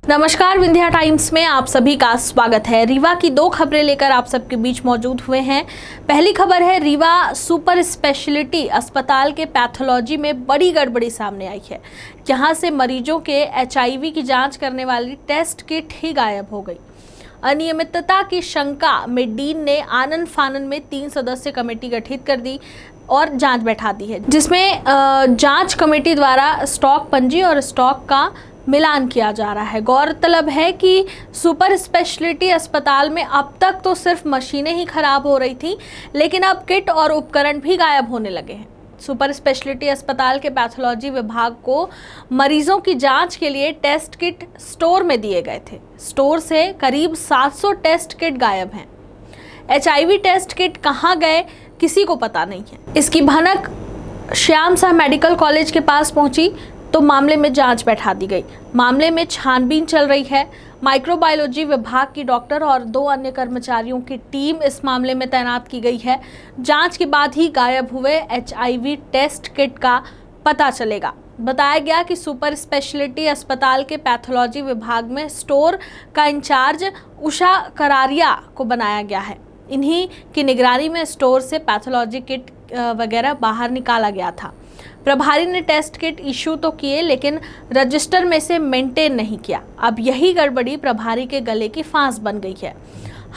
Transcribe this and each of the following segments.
नमस्कार, विंध्या टाइम्स में आप सभी का स्वागत है। रीवा की दो खबरें लेकर आप सबके बीच मौजूद हुए हैं। पहली खबर है, रीवा सुपर स्पेशलिटी अस्पताल के पैथोलॉजी में बड़ी गड़बड़ी सामने आई है। यहां से मरीजों के HIV की जांच करने वाली टेस्ट किट ही गायब हो गई। अनियमितता की शंका में डीन ने आनन फानन में 3 सदस्यीय कमेटी गठित कर दी और जांच बैठा दी है, जिसमें जांच कमेटी द्वारा स्टॉक पंजी और स्टॉक का मिलान किया जा रहा है। गौरतलब है कि सुपर स्पेशलिटी अस्पताल में अब तक तो सिर्फ मशीनें ही खराब हो रही थी, लेकिन अब किट और उपकरण भी गायब होने लगे हैं। सुपर स्पेशलिटी अस्पताल के पैथोलॉजी विभाग को मरीजों की जांच के लिए टेस्ट किट स्टोर में दिए गए थे। स्टोर से करीब 700 टेस्ट किट गायब हैं। HIV टेस्ट किट कहां गए किसी को पता नहीं है। इसकी भनक श्याम शाह मेडिकल कॉलेज के पास पहुंची तो मामले में जांच बैठा दी गई। मामले में छानबीन चल रही है। माइक्रोबायोलॉजी विभाग की डॉक्टर और 2 अन्य कर्मचारियों की टीम इस मामले में तैनात की गई है। जांच के बाद ही गायब हुए HIV टेस्ट किट का पता चलेगा। बताया गया कि सुपर स्पेशलिटी अस्पताल के पैथोलॉजी विभाग में स्टोर का इंचार्ज उषा करारिया को बनाया गया है। इन्हीं की निगरानी में स्टोर से पैथोलॉजी किट वगैरह बाहर निकाला गया था। प्रभारी ने टेस्ट किट इशू तो किए, लेकिन रजिस्टर में से मेंटेन नहीं किया। अब यही गड़बड़ी प्रभारी के गले की फांस बन गई है।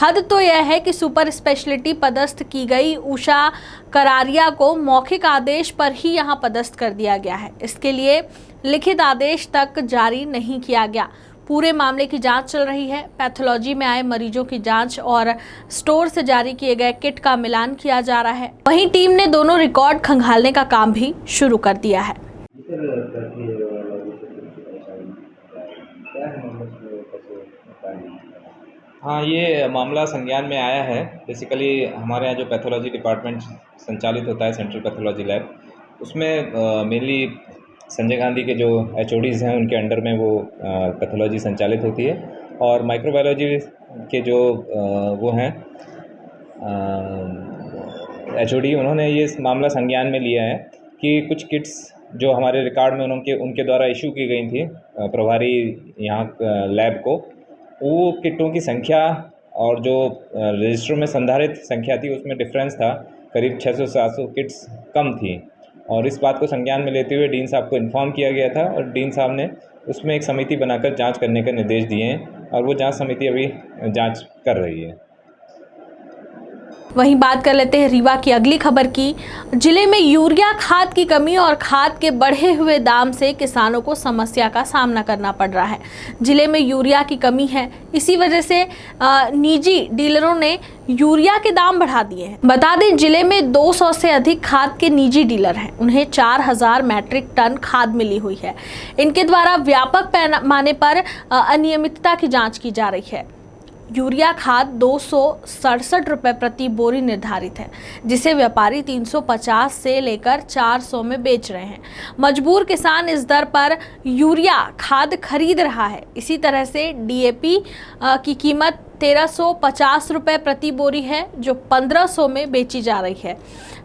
हद तो यह है कि सुपर स्पेशलिटी पदस्थ की गई उषा करारिया को मौखिक आदेश पर ही यहां पदस्थ कर दिया गया है। इसके लिए लिखित आदेश तक जारी नहीं किया गया। पूरे मामले की जांच चल रही है। पैथोलॉजी में आए मरीजों की जांच और स्टोर से जारी किए गए किट का मिलान किया जा रहा है। वहीं टीम ने दोनों रिकॉर्ड खंगालने का काम भी शुरू कर दिया है। हाँ, ये मामला संज्ञान में आया है। बेसिकली हमारे यहाँ जो पैथोलॉजी डिपार्टमेंट संचालित होता है, सेंट्रल पैथोलॉजी लैब, उसमें मेनली संजय गांधी के जो HODs हैं उनके अंडर में वो पैथोलॉजी संचालित होती है। और माइक्रोबायोलॉजी के जो वो हैं HOD, उन्होंने ये मामला संज्ञान में लिया है कि कुछ किट्स जो हमारे रिकॉर्ड में उनके द्वारा इशू की गई थी प्रभारी यहाँ लैब को, वो किटों की संख्या और जो रजिस्टर में संधारित संख्या थी उसमें डिफरेंस था। करीब 600-700 किट्स कम थी और इस बात को संज्ञान में लेते हुए डीन साहब को इन्फॉर्म किया गया था और डीन साहब ने उसमें एक समिति बनाकर जांच करने का निर्देश दिए हैं और वो जांच समिति अभी जांच कर रही है। वहीं बात कर लेते हैं रीवा की अगली खबर की। जिले में यूरिया खाद की कमी और खाद के बढ़े हुए दाम से किसानों को समस्या का सामना करना पड़ रहा है। जिले में यूरिया की कमी है, इसी वजह से निजी डीलरों ने यूरिया के दाम बढ़ा दिए हैं। बता दें, जिले में 200 से अधिक खाद के निजी डीलर हैं। उन्हें 4000 मैट्रिक टन खाद मिली हुई है। इनके द्वारा व्यापक पैमाने पर अनियमितता की जाँच की जा रही है। यूरिया खाद 267 रुपये प्रति बोरी निर्धारित है, जिसे व्यापारी 350 से लेकर 400 में बेच रहे हैं। मजबूर किसान इस दर पर यूरिया खाद खरीद रहा है। इसी तरह से DAP की कीमत 1350 रुपये प्रति बोरी है, जो 1500 में बेची जा रही है।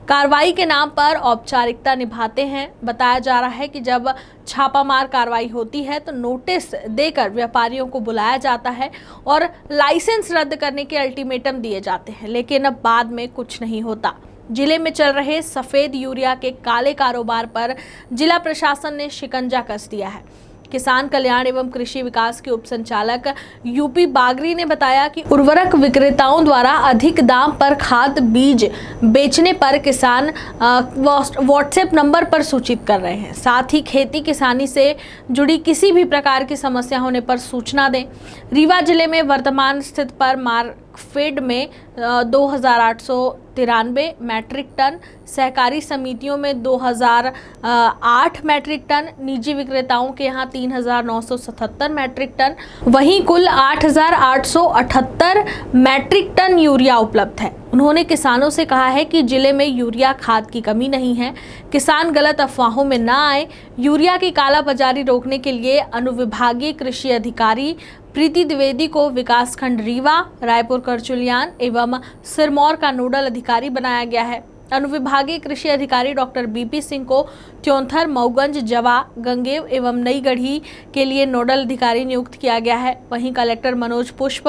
कार्रवाई के नाम पर औपचारिकता निभाते हैं। बताया जा रहा है कि जब छापामार कार्रवाई होती है तो नोटिस देकर व्यापारियों को बुलाया जाता है और लाइसेंस रद्द करने के अल्टीमेटम दिए जाते हैं, लेकिन अब बाद में कुछ नहीं होता। जिले में चल रहे सफ़ेद यूरिया के काले कारोबार पर जिला प्रशासन ने शिकंजा कस दिया है। किसान कल्याण एवं कृषि विकास के उप संचालक UP बागरी ने बताया कि उर्वरक विक्रेताओं द्वारा अधिक दाम पर खाद बीज बेचने पर किसान व्हाट्सएप नंबर पर सूचित कर रहे हैं। साथ ही खेती किसानी से जुड़ी किसी भी प्रकार की समस्या होने पर सूचना दें। रीवा जिले में वर्तमान स्थिति पर मार्कफेड में 2893 मैट्रिक टन, सहकारी समितियों में 2008 मैट्रिक टन, निजी विक्रेताओं के यहाँ 3977 मैट्रिक टन, वहीं कुल 8878 मैट्रिक टन यूरिया उपलब्ध है। उन्होंने किसानों से कहा है कि जिले में यूरिया खाद की कमी नहीं है। किसान गलत अफवाहों में न आए। यूरिया की कालाबाजारी रोकने के लिए अनुविभागीय कृषि अधिकारी प्रीति द्विवेदी को विकासखंड रीवा, रायपुर करचुलियान एवं सिरमौर का नोडल अधिकारी बनाया गया है। अनुविभागीय कृषि अधिकारी डॉक्टर बीपी सिंह को त्योंथर, मऊगंज, जवा, गंगेव एवं नई गढ़ी के लिए नोडल अधिकारी नियुक्त किया गया है। वहीं कलेक्टर मनोज पुष्प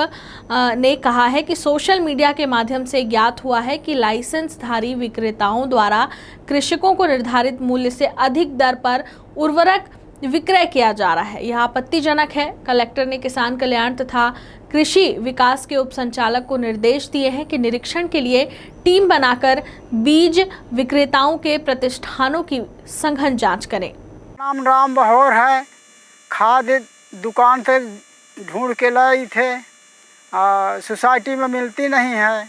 ने कहा है कि सोशल मीडिया के माध्यम से ज्ञात हुआ है कि लाइसेंसधारी विक्रेताओं द्वारा कृषकों को निर्धारित मूल्य से अधिक दर पर उर्वरक विक्रय किया जा रहा है। यह आपत्तिजनक है। कलेक्टर ने किसान कल्याण तथा कृषि विकास के उप संचालक को निर्देश दिए हैं कि निरीक्षण के लिए टीम बनाकर बीज विक्रेताओं के प्रतिष्ठानों की सघन जांच करें। नाम राम बहोर है। खाद दुकान से ढूंढ के लाई थे, सोसाइटी में मिलती नहीं है।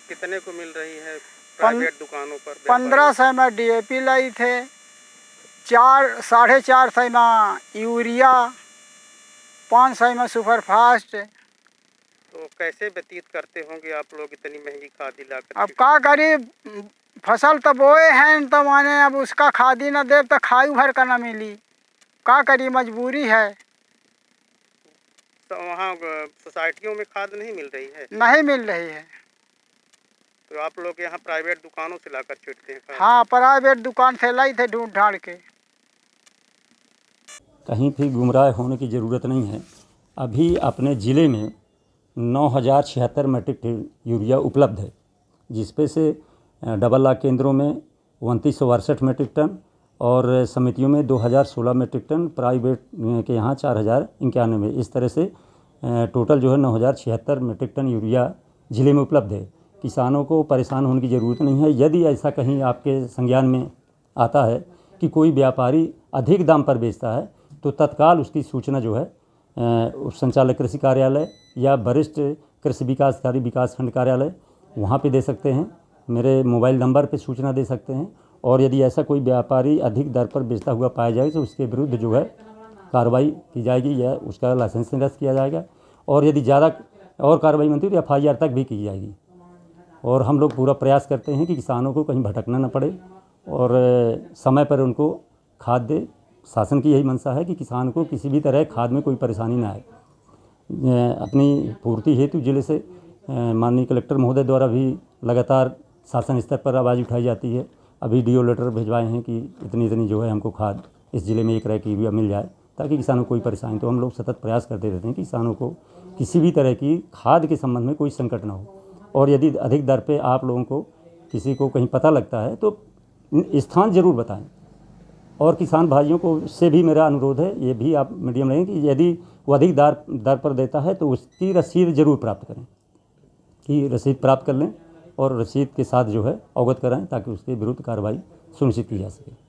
कितने को मिल रही है प्राइवेट दुकानों पर? 1500 में DAP लाई थे, 4-4.5 में यूरिया, 500 में सुपरफास्ट। तो कैसे व्यतीत करते होंगे आप लोग इतनी महंगी खाद लाकर? अब का करी, फसल तो बोए हैं तो माने अब उसका खाद ही न दे तो खाई भर का न मिली। का करी, मजबूरी है। तो वहाँ सोसाइटियों में खाद नहीं मिल रही है? नहीं मिल रही है। तो आप लोग यहाँ प्राइवेट दुकानों से लाकर छिड़कते हैं खाद? हाँ, प्राइवेट दुकान से लाई थे ढूंढ ढाड़ के। कहीं भी गुमराह होने की ज़रूरत नहीं है। अभी अपने ज़िले में 9076 मीट्रिक टन यूरिया उपलब्ध है, जिसपे से डबल लाख केंद्रों में 2968 मीट्रिक टन और समितियों में 2016 मीट्रिक टन, प्राइवेट के यहाँ 4091। इस तरह से टोटल जो है 9076 मीट्रिक टन यूरिया ज़िले में उपलब्ध है। किसानों को परेशान होने की ज़रूरत नहीं है। यदि ऐसा कहीं आपके संज्ञान में आता है कि कोई व्यापारी अधिक दाम पर बेचता है तो तत्काल उसकी सूचना जो है उप संचालक कृषि कार्यालय या वरिष्ठ कृषि विकास अधिकारी विकास खंड कार्यालय वहाँ पे दे सकते हैं। मेरे मोबाइल नंबर पे सूचना दे सकते हैं। और यदि ऐसा कोई व्यापारी अधिक दर पर बेचता हुआ पाया जाए तो उसके विरुद्ध जो है कार्रवाई की जाएगी या उसका लाइसेंस निरस्त किया जाएगा। और यदि ज़्यादा और कार्रवाई बनती है तो FIR तक भी की जाएगी। और हम लोग पूरा प्रयास करते हैं कि किसानों को कहीं भटकना न पड़े और समय पर उनको खाद दे। शासन की यही मंशा है कि किसान को किसी भी तरह खाद में कोई परेशानी ना आए। अपनी पूर्ति हेतु जिले से माननीय कलेक्टर महोदय द्वारा भी लगातार शासन स्तर पर आवाज़ उठाई जाती है। अभी DO लेटर भिजवाए हैं कि इतनी जो है हमको खाद इस ज़िले में 1 रैक यूरिया मिल जाए ताकि किसानों को कोई परेशानी। तो हम लोग सतत प्रयास करते रहते हैं कि किसानों को किसी भी तरह की खाद के संबंध में कोई संकट ना हो। और यदि अधिक दर पे आप लोगों को किसी को कहीं पता लगता है तो स्थान ज़रूर बताएं। और किसान भाइयों को से भी मेरा अनुरोध है, ये भी आप मीडियम रहें कि यदि वो अधिक दर पर देता है तो उसकी रसीद ज़रूर प्राप्त करें, कि रसीद प्राप्त कर लें और रसीद के साथ जो है अवगत कराएं ताकि उसके विरुद्ध कार्रवाई सुनिश्चित की जा सके।